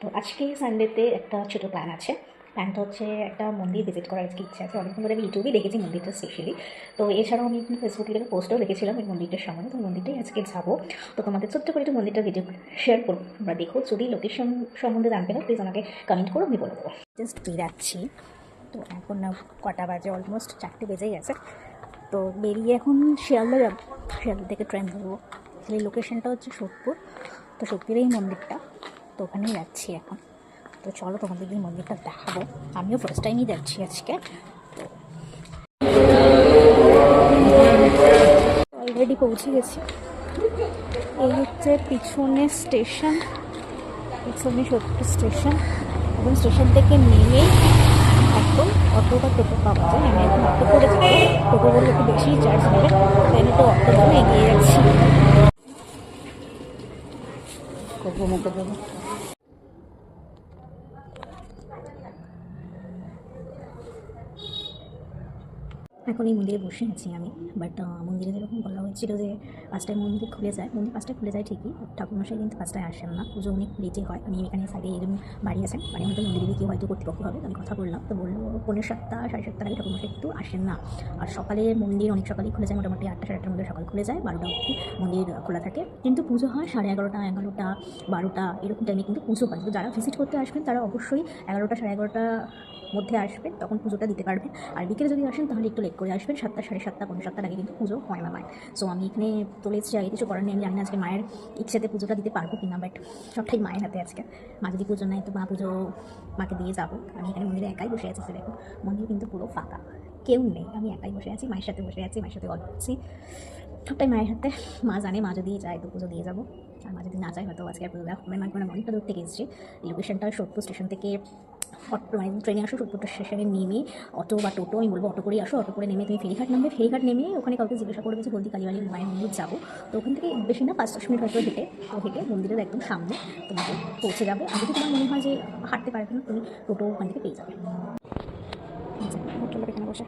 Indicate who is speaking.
Speaker 1: তো আজকে সানডেতে একটা ছোটো প্ল্যান আছে। প্ল্যানটা হচ্ছে একটা মন্দির ভিজিট করার আজকে ইচ্ছা আছে। অনেকক্ষণ ধরে আমি ইউটিউবে দেখেছি মন্দিরটা স্পেশালি। তো এছাড়াও আমি কিন্তু ফেসবুকে একটা পোস্টও দেখেছিলাম এই মন্দিরটার সম্বন্ধে। তো মন্দিরটাই আজকে যাবো। তো তোমাদের ছোট্ট করে একটু মন্দিরটার ভিডিও শেয়ার করবো, তোমরা দেখো। যদি লোকেশন সম্বন্ধে জানতে না প্লিজ আমাকে কমেন্ট করো, আমি বলে দেবো। জাস্ট বেরাচ্ছি। তো এখন কটা বাজে, অলমোস্ট 4টে বেজেই গেছে। তো বেরিয়ে এখন শিয়ালদা যাবো, শিয়ালদা থেকে ট্রেন ধরবো। এই লোকেশনটা হচ্ছে সোদপুর। তো সোদপুরেই মন্দিরটা, তো ওখানেই যাচ্ছি এখন। তো চলো তোমাদের এই মন্দিরটা দেখাবো। আমিও ফার্স্ট টাইমই যাচ্ছি আজকে। তো অলরেডি পৌঁছে গেছি। এই হচ্ছে পিছনে স্টেশন, পিছনে সোদপুর স্টেশন। এখন স্টেশন থেকে নেমে এখন অটো বা টোটো পাওয়া যায়। আমি এখন অটো করে যাবো। টোটো বললে একটু বেশি চার্জ নেবে, তাই একটু অটো করে এগিয়ে যাচ্ছি। করবো মুখে দেবো। এখন এই মন্দিরে বসে আছি আমি। বাট মন্দিরে যেরকম বলা হয়েছিল যে 5টায় মন্দির খুলে যায়, মন্দির 5টায় খুলে যায় ঠিকই, ঠাকুরমশাই কিন্তু 5টায় আসেন না। পুজো অনেক লেটে হয়। আমি এখানে সাইডে এরকম বাড়ি আছেন, বাড়ির মধ্যে মন্দিরে কেউ হয়তো কর্তৃপক্ষ হবে, আমি কথা বললাম। তো বললো 6:45 7:30 আগে ঠাকুরমশাই একটু আসেন না। আর সকালে মন্দির অনেক সকালেই খুলে যায়, মোটামুটি 8টা 8:30টার মধ্যে সকাল খুলে যায়। 12টা অবধি মন্দির খোলা থাকে, কিন্তু পুজো হয় 11:30 11টা 12টা এরকম টাইমে কিন্তু পুজো হয়। তো যারা ভিজিট করতে আসবেন তারা অবশ্যই 11টা 11:30 মধ্যে আসবেন, তখন পুজোটা দিতে পারবেন। আর বিকেলে যদি আসেন তাহলে একটু লেট করে আসবেন, 7টা 7:30 7টার আগে কিন্তু পুজো হয় না মায়ের। সো আমি এখানে চলে এসেছি, আগে কিছু করার নেই। আমি জানি না আজকে মায়ের ইচ্ছেতে পুজোটা দিতে পারবো কিনা, বাট সবটাই মায়ের হাতে আজকে। মা যদি পুজো নেয় তো মা পুজো মাকে দিয়ে যাবো। আমি এখানে মন্দিরে একাই বসে আছি। দেখো মন্দির কিন্তু পুরো ফাঁকা, কেউ নেই, আমি একাই বসে আছি, মায়ের সাথে বসে আছি, মায়ের সাথে গল্প করছি। সবটাই মায়ের হাতে। মা জানে মা যদি যায় তো পুজো দিয়ে যাবো, আর মা যদি না যায় হয়তো আজকে আর পুজো দেওয়া হবে না। মানে অনেকটা দূর থেকে এসেছি। লোকেশনটা সোদপুর স্টেশন থেকে অটো, মানে ট্রেনে আসো, সোদপুর স্টেশনে নেমে অটো বা টোটো, আমি বলবো অটো করেই আসো। অটো করে নেমে তুমি ফেরিঘাট নামবে, ফেরিঘাট নেমে ওখানে কাউকে জিজ্ঞাসা করবে যে হলদি কালীবাড়ি মায়ের মন্দির যাবো। তো ওখান থেকে বেশি না 5-10 মিনিট হয়তো হেঁটে, তো হেঁটে মন্দিরের একদম সামনে তোমাকে পৌঁছে যাবে। আর যদি তোমার মনে হয় যে হাঁটতে পারবে না, তুমি টোটো ওখান থেকে পেয়ে যাবে। হোটেলের এখানে বসে